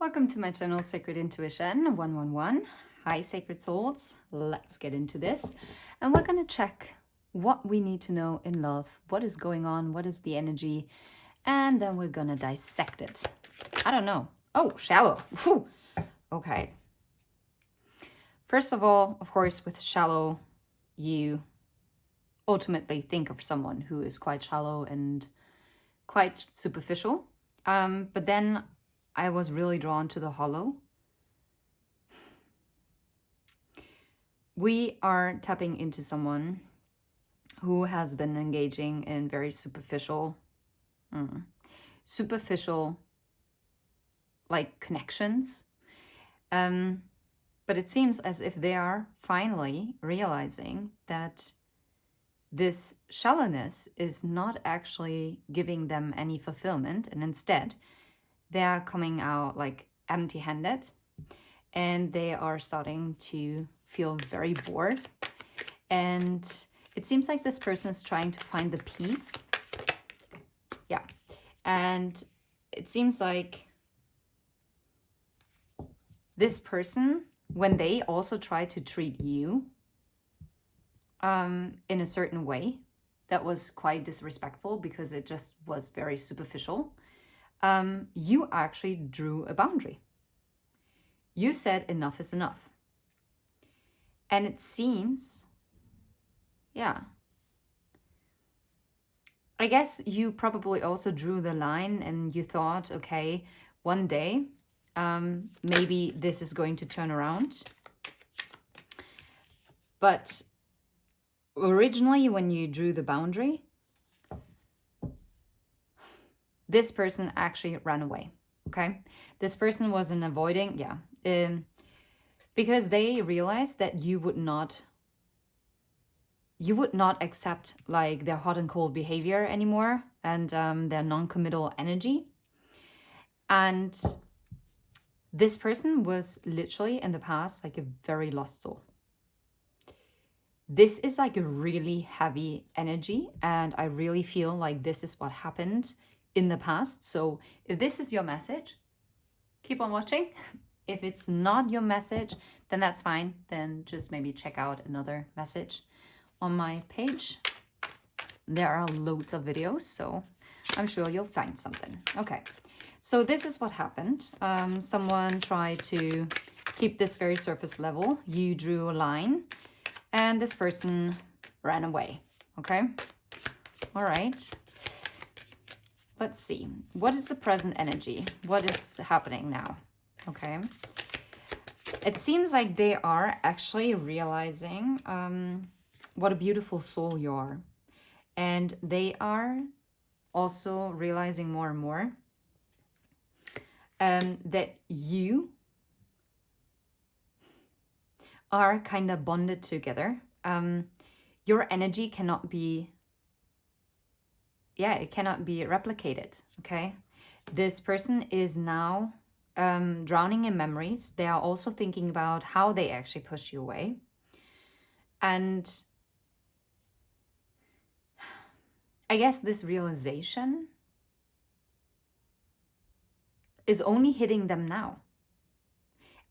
Welcome to my channel, Sacred Intuition 111. Hi, Sacred Souls. Let's get into this. And we're going to check what we need to know in love, what is going on, what is the energy, and then we're going to dissect it. I don't know. Oh, shallow. Whew. Okay. First of all, of course, with shallow, you ultimately think of someone who is quite shallow and quite superficial. But then I was really drawn to the hollow. We are tapping into someone who has been engaging in very superficial like connections. But it seems as if they are finally realizing that this shallowness is not actually giving them any fulfillment, and instead they are coming out like empty-handed, and they are starting to feel very bored. And it seems like this person is trying to find the peace. Yeah. And it seems like this person, when they also try to treat you in a certain way that was quite disrespectful because it just was very superficial, you actually drew a boundary. You said enough is enough. And it seems, yeah, I guess you probably also drew the line and you thought, okay, one day, maybe this is going to turn around. But originally, when you drew the boundary, this person actually ran away, okay? This person wasn't avoiding, because they realized that you would not accept like their hot and cold behavior anymore and their non-committal energy. And this person was literally in the past like a very lost soul. This is like a really heavy energy, and I really feel like this is what happened in the past. So if this is your message, keep on watching. If it's not your message, then that's fine. Then just maybe check out another message on my page. There are loads of videos, so I'm sure you'll find something. Okay, so this is what happened. Someone tried to keep this very surface level. You drew a line, and this person ran away. Okay, all right. Let's see. What is the present energy? What is happening now? Okay. It seems like they are actually realizing what a beautiful soul you are. And they are also realizing more and more that you are kind of bonded together. Your energy cannot be, it cannot be replicated, okay? This person is now drowning in memories. They are also thinking about how they actually pushed you away. And I guess this realization is only hitting them now.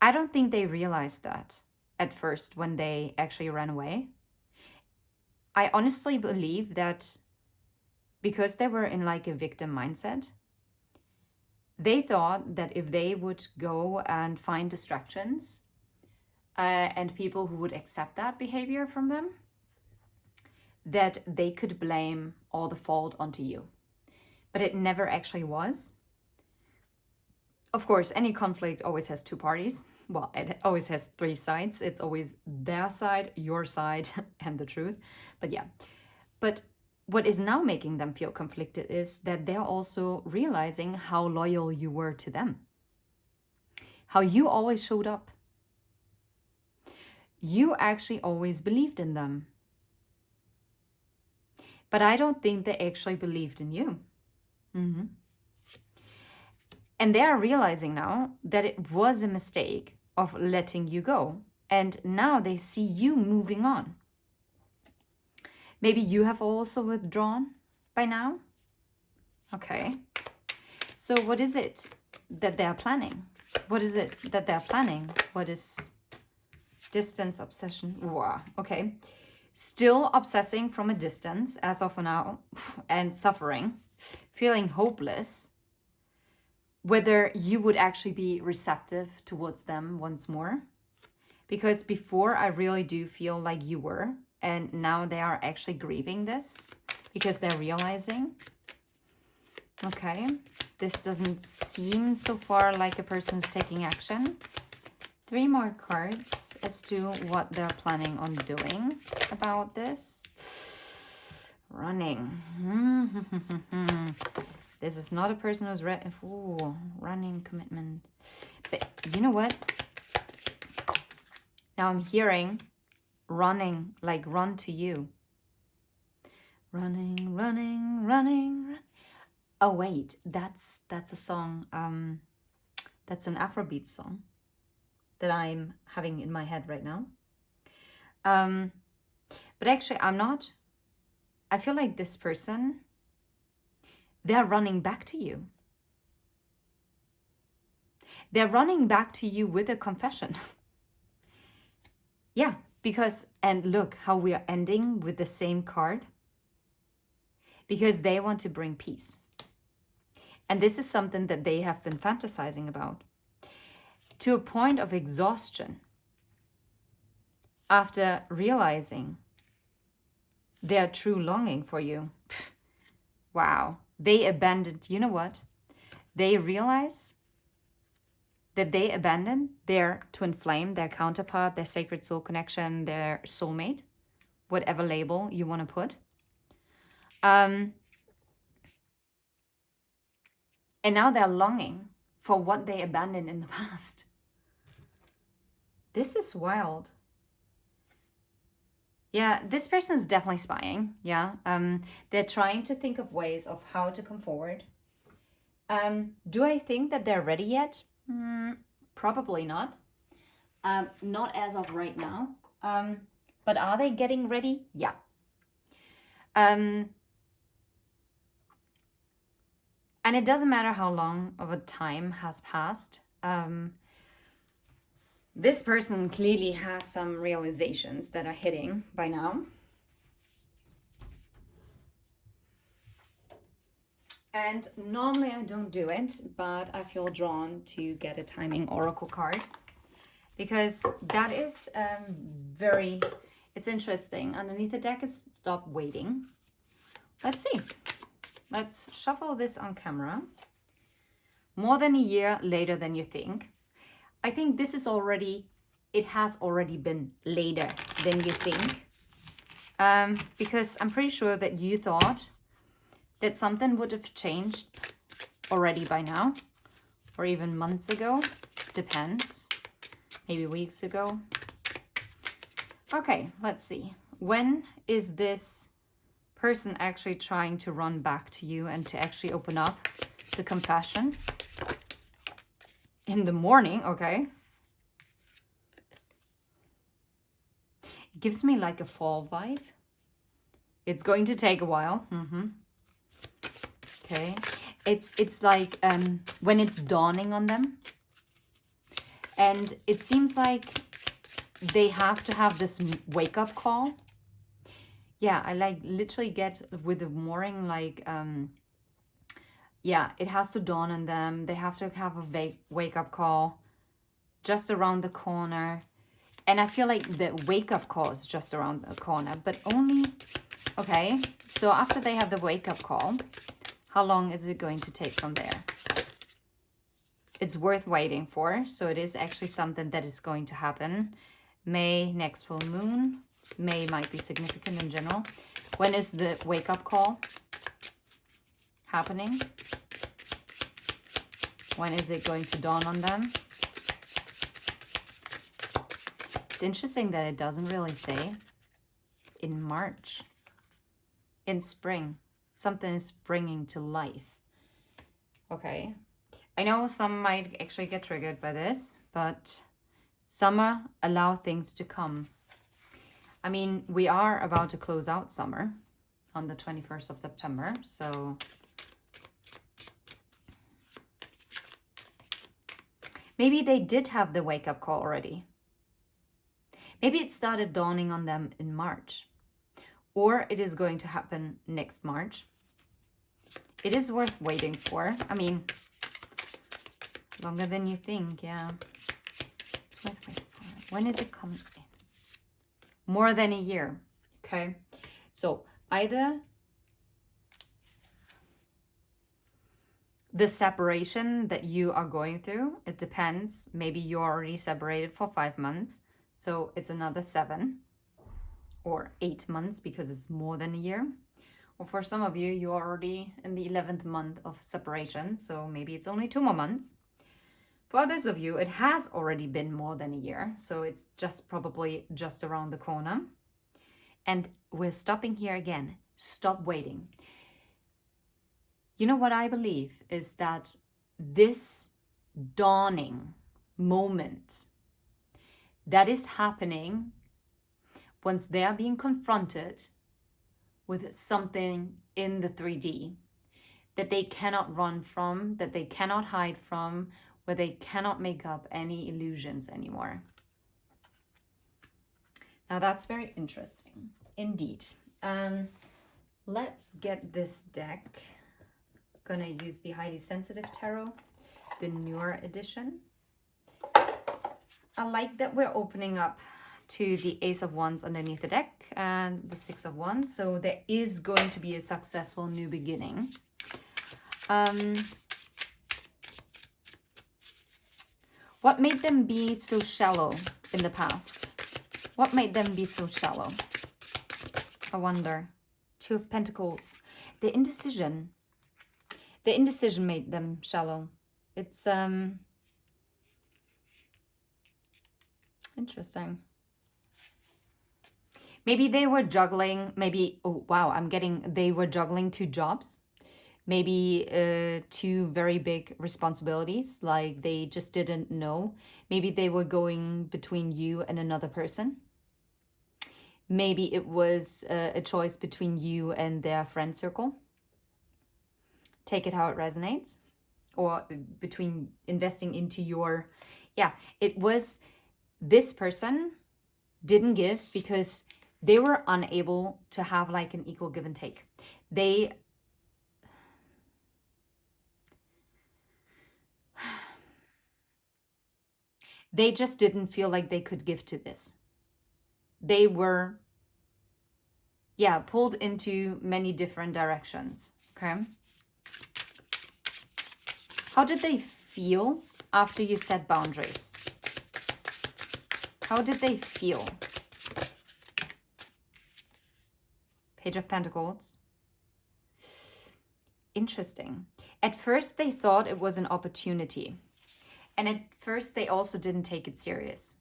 I don't think they realized that at first when they actually ran away. I honestly believe that because they were in like a victim mindset, they thought that if they would go and find distractions and people who would accept that behavior from them, that they could blame all the fault onto you. But it never actually was. Of course, any conflict always has two parties. Well, it always has three sides. It's always their side, your side, and the truth. But yeah. But what is now making them feel conflicted is that they're also realizing how loyal you were to them. How you always showed up. You actually always believed in them. But I don't think they actually believed in you. And they are realizing now that it was a mistake of letting you go. And now they see you moving on. Maybe you have also withdrawn by now? Okay. So what is it that they are planning? What is it that they're planning? What is distance obsession? Wow, okay. Still obsessing from a distance as of now and suffering, feeling hopeless, whether you would actually be receptive towards them once more. Because before I really do feel like you were, and now they are actually grieving this because they're realizing. Okay, this doesn't seem so far like a person's taking action. 3 more cards as to what they're planning on doing about this. Running. This is not a person who's running commitment. But you know what? Now I'm hearing running, like run to you. Running, running, running, run. Oh wait, that's a song. That's an Afrobeat song that I'm having in my head right now. But actually I'm not. I feel like this person, they're running back to you. They're running back to you with a confession. Yeah, because, and look how we are ending with the same card. Because they want to bring peace. And this is something that they have been fantasizing about. To a point of exhaustion. After realizing their true longing for you. Wow. They abandoned, you know what? They realize that they abandoned their twin flame, their counterpart, their sacred soul connection, their soulmate, whatever label you want to put. And now they're longing for what they abandoned in the past. This is wild. Yeah, this person is definitely spying. Yeah, they're trying to think of ways of how to come forward. Do I think that they're ready yet? Probably not. Not as of right now. But are they getting ready? Yeah. And it doesn't matter how long of a time has passed. This person clearly has some realizations that are hitting by now. And normally I don't do it, but I feel drawn to get a timing oracle card. Because that is very, it's interesting. Underneath the deck is stop waiting. Let's see. Let's shuffle this on camera. More than a year later than you think. I think this is already, it has already been later than you think. Because I'm pretty sure that you thought that something would have changed already by now. Or even months ago. Depends. Maybe weeks ago. Okay, let's see. When is this person actually trying to run back to you and to actually open up the compassion? In the morning, okay. It gives me like a fall vibe. It's going to take a while. Okay. It's like when it's dawning on them. And it seems like they have to have this wake-up call. Yeah, I like literally get with the morning, like, yeah, it has to dawn on them. They have to have a wake-up call just around the corner. And I feel like the wake-up call is just around the corner, but only, okay. So after they have the wake-up call, how long is it going to take from there? It's worth waiting for. So it is actually something that is going to happen. May, next full moon. May might be significant in general. When is the wake-up call happening? When is it going to dawn on them? It's interesting that it doesn't really say. In March. In spring. Something is springing to life. Okay. I know some might actually get triggered by this, but summer, allow things to come. I mean, we are about to close out summer on the 21st of September, so Maybe they did have the wake-up call already. Maybe it started dawning on them in March, or it is going to happen next March. It is worth waiting for. I mean, longer than you think, yeah. It's worth waiting for. When is it coming in? More than a year, okay? So either the separation that you are going through, it depends. Maybe you're already separated for 5 months, so it's another 7 or 8 months because it's more than a year. Or for some of you, you're already in the 11th month of separation, so maybe it's only 2 more months. For others of you, it has already been more than a year, so it's just probably just around the corner. And we're stopping here again. Stop waiting. You know what I believe is that this dawning moment that is happening once they are being confronted with something in the 3D that they cannot run from, that they cannot hide from, where they cannot make up any illusions anymore. Now that's very interesting indeed. Let's get this deck. Gonna use the Highly Sensitive Tarot, the newer edition. I like that we're opening up to the Ace of Wands underneath the deck and the Six of Wands. So there is going to be a successful new beginning. What made them be so shallow in the past? What made them be so shallow? I wonder. Two of Pentacles. The indecision. The indecision made them shallow. It's interesting. Maybe they were juggling, maybe, oh wow, they were juggling 2 jobs. Maybe 2 very big responsibilities, like they just didn't know. Maybe they were going between you and another person. Maybe it was a choice between you and their friend circle. Take it how it resonates. Or between investing into your, yeah, it was this person didn't give because they were unable to have like an equal give and take. They just didn't feel like they could give to this. They were, yeah, pulled into many different directions, okay? How did they feel after you set boundaries? How did they feel? Page of Pentacles. Interesting. At first, they thought it was an opportunity. And at first, they also didn't take it serious.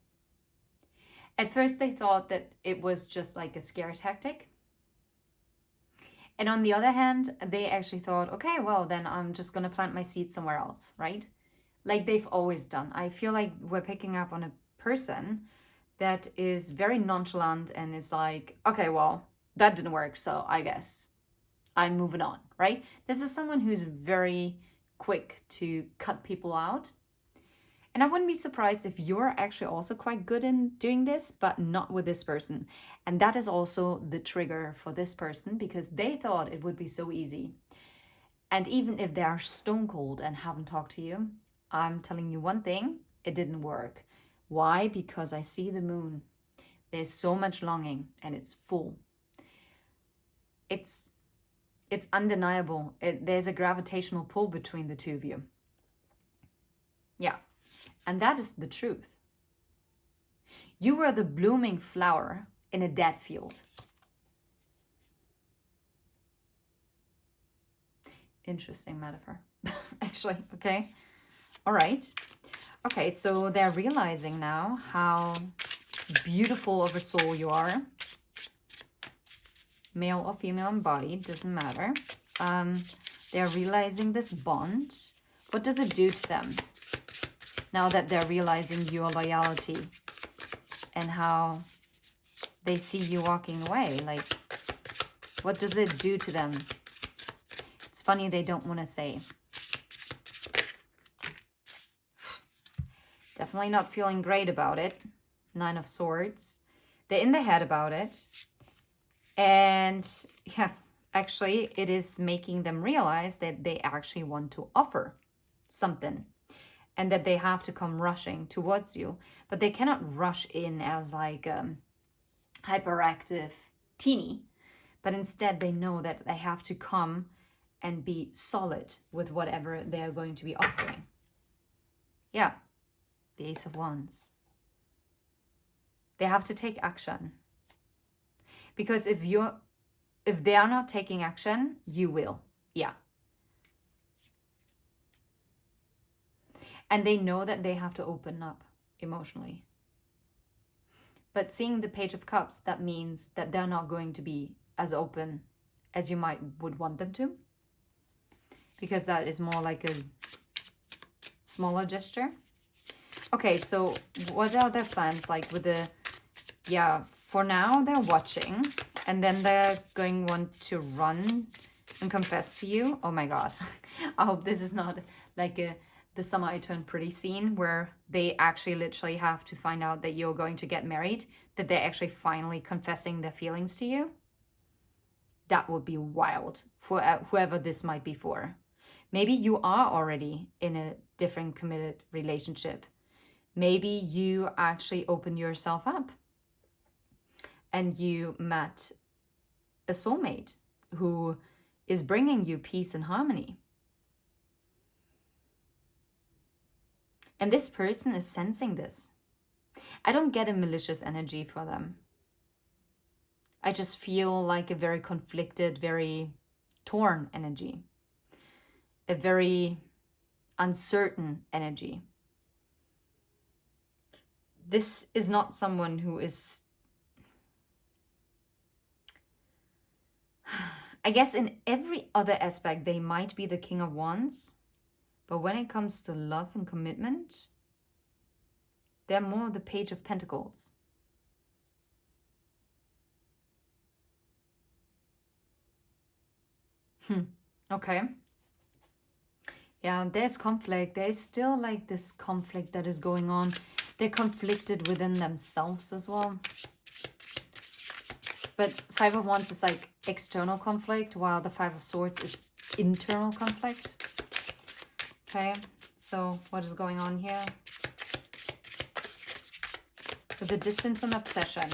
At first, they thought that it was just like a scare tactic. And on the other hand, they actually thought, okay, well, then I'm just going to plant my seed somewhere else, right? Like they've always done. I feel like we're picking up on a person that is very nonchalant and is like, okay, well, that didn't work, so I guess I'm moving on, right? This is someone who's very quick to cut people out. And I wouldn't be surprised if you're actually also quite good in doing this, but not with this person. And that is also the trigger for this person because they thought it would be so easy. And even if they are stone cold and haven't talked to you, I'm telling you one thing, it didn't work. Why? Because I see the moon. There's so much longing and it's full. It's undeniable. There's a gravitational pull between the two of you. Yeah. And that is the truth. You were the blooming flower in a dead field. Interesting metaphor, actually, okay? All right. Okay, so they're realizing now how beautiful of a soul you are. Male or female embodied, doesn't matter. They're realizing this bond. What does it do to them? Now that they're realizing your loyalty and how they see you walking away, like, what does it do to them? It's funny they don't want to say. Definitely not feeling great about it. 9 of Swords. They're in the head about it. And yeah, actually, it is making them realize that they actually want to offer something and that they have to come rushing towards you. But they cannot rush in as like hyperactive teeny, but instead they know that they have to come and be solid with whatever they're going to be offering. Yeah, the Ace of Wands. They have to take action. Because if they are not taking action, you will. Yeah. And they know that they have to open up emotionally. But seeing the Page of Cups, that means that they're not going to be as open as you would want them to. Because that is more like a smaller gesture. Okay, so what are their plans like with the... Yeah, for now they're watching. And then they're going to want to run and confess to you. Oh my god. I hope this is not like the Summer I Turned Pretty scene where they actually literally have to find out that you're going to get married. That they're actually finally confessing their feelings to you. That would be wild for whoever this might be for. Maybe you are already in a different committed relationship. Maybe you actually opened yourself up and you met a soulmate who is bringing you peace and harmony. And this person is sensing this. I don't get a malicious energy for them. I just feel like a very conflicted, very torn energy. A very uncertain energy. This is not someone who is... I guess in every other aspect, they might be the King of Wands. But when it comes to love and commitment, they're more the Page of Pentacles. Okay. Yeah, there's conflict. There's still like this conflict that is going on. They're conflicted within themselves as well. But Five of Wands is like external conflict, while the Five of Swords is internal conflict. Okay, so what is going on here? So the distance and obsession.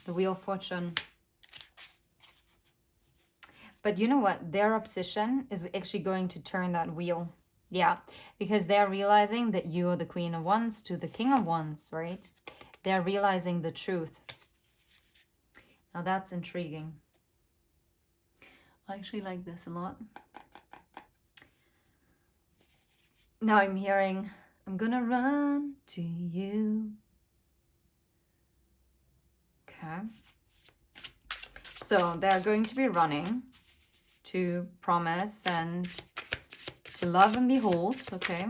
The Wheel of Fortune. But you know what? Their obsession is actually going to turn that wheel. Yeah, because they're realizing that you are the Queen of Wands to the King of Wands, right? They're realizing the truth. Now that's intriguing. I actually like this a lot. Now I'm hearing, I'm gonna run to you. Okay. So they're going to be running to promise and to love and behold. Okay.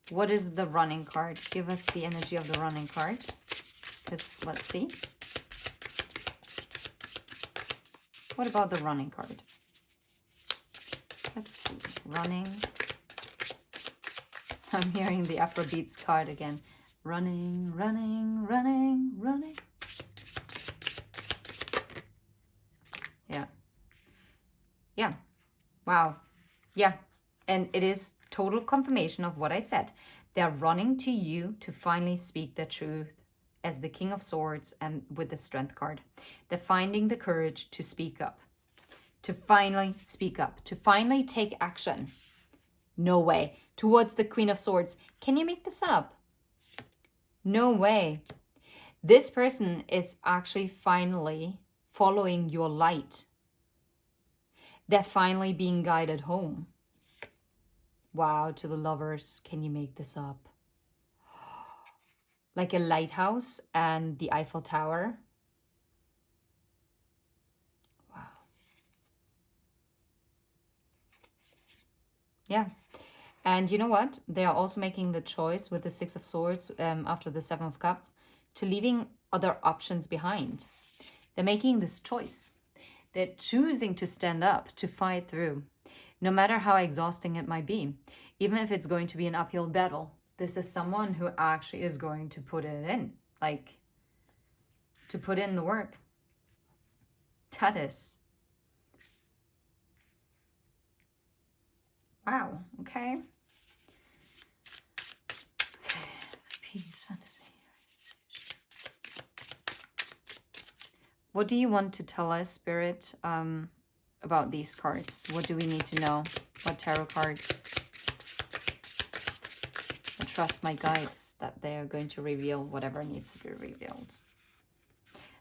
What is the running card? Give us the energy of the running card. Because let's see. What about the running card? Let's see. Running. I'm hearing the Afrobeats card again. Running, running, running, running. Yeah. Yeah. Wow. Yeah. And it is total confirmation of what I said. They're running to you to finally speak the truth as the King of Swords and with the Strength card. They're finding the courage to speak up. To finally speak up. To finally take action. No way. Towards the Queen of Swords. Can you make this up? No way. This person is actually finally following your light. They're finally being guided home. Wow, to the Lovers. Can you make this up? Like a lighthouse and the Eiffel Tower. Wow. Yeah. And you know what? They are also making the choice with the Six of Swords after the Seven of Cups to leaving other options behind. They're making this choice. They're choosing to stand up, to fight through. no matter how exhausting it might be, even if it's going to be an uphill battle. This is someone who actually is going to put it in, like to put in the work. That is. Wow, okay. Peace, fantasy. What do you want to tell us, Spirit, about these cards? What do we need to know? What tarot cards? I trust my guides that they are going to reveal whatever needs to be revealed.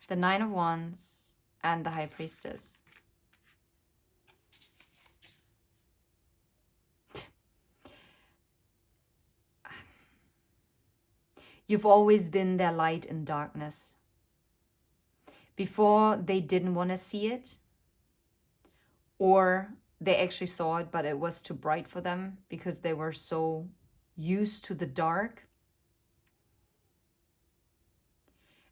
The Nine of Wands and the High Priestess. You've always been their light in darkness. Before, they didn't want to see it, or they actually saw it, but it was too bright for them because they were so used to the dark.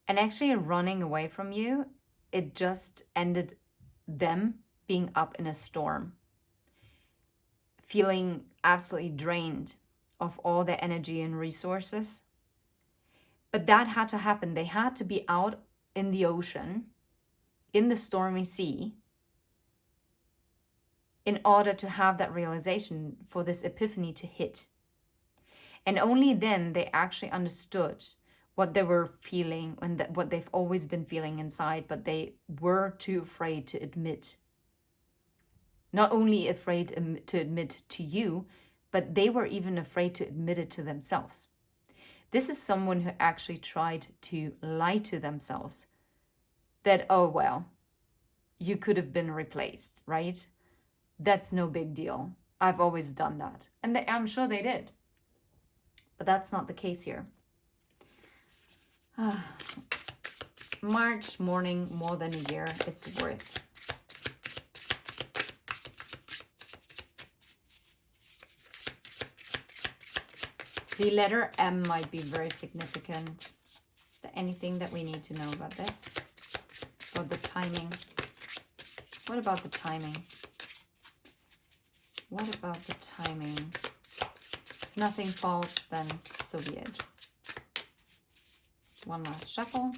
And actually running away from you, it just ended them being up in a storm, feeling absolutely drained of all their energy and resources. But that had to happen. They had to be out in the ocean, in the stormy sea, in order to have that realization, for this epiphany to hit. And only then they actually understood what they were feeling and what they've always been feeling inside, but they were too afraid to admit. Not only afraid to admit to you, but they were even afraid to admit it to themselves. This is someone who actually tried to lie to themselves that, oh, well, you could have been replaced, right? That's no big deal. I've always done that. And I'm sure they did. But that's not the case here. March morning, more than a year, it's worth. The letter M might be very significant. Is there anything that we need to know about this? Or the timing? What about the timing? What about the timing? If nothing falls, then so be it. One last shuffle.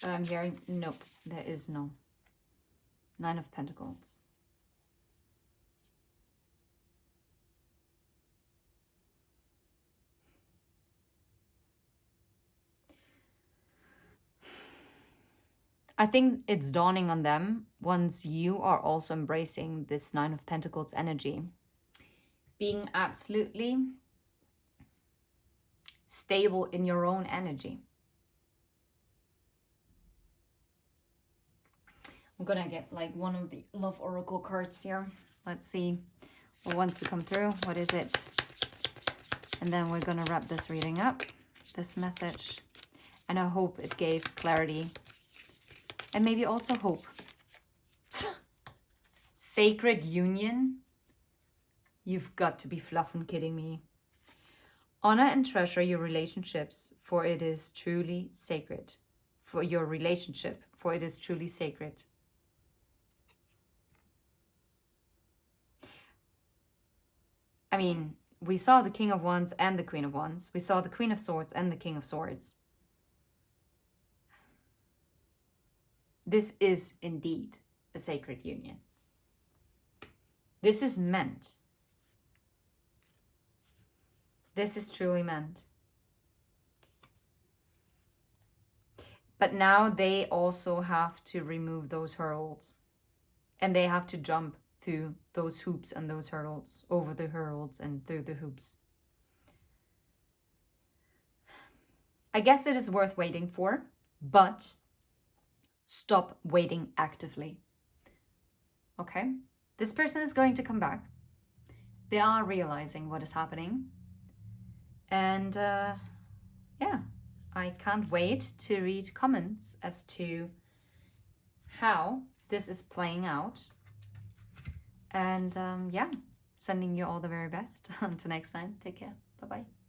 But I'm hearing, nope, there is no. Nine of Pentacles. I think it's dawning on them once you are also embracing this Nine of Pentacles energy. Being absolutely stable in your own energy. I'm gonna get like one of the Love Oracle cards here. Let's see what wants to come through. What is it? And then we're gonna wrap this reading up, this message. And I hope it gave clarity. And maybe also hope. Sacred union? You've got to be fluffing kidding me. Honor and treasure your relationships, for it is truly sacred. For your relationship, for it is truly sacred. I mean, we saw the King of Wands and the Queen of Wands. We saw the Queen of Swords and the King of Swords. This is indeed a sacred union. This is meant. This is truly meant. But now they also have to remove those hurdles. And they have to jump through those hoops and those hurdles, over the hurdles and through the hoops. I guess it is worth waiting for, but stop waiting actively. Okay? This person is going to come back. They are realizing what is happening. And yeah, I can't wait to read comments as to how this is playing out. And yeah, sending you all the very best. Until next time, take care. Bye-bye.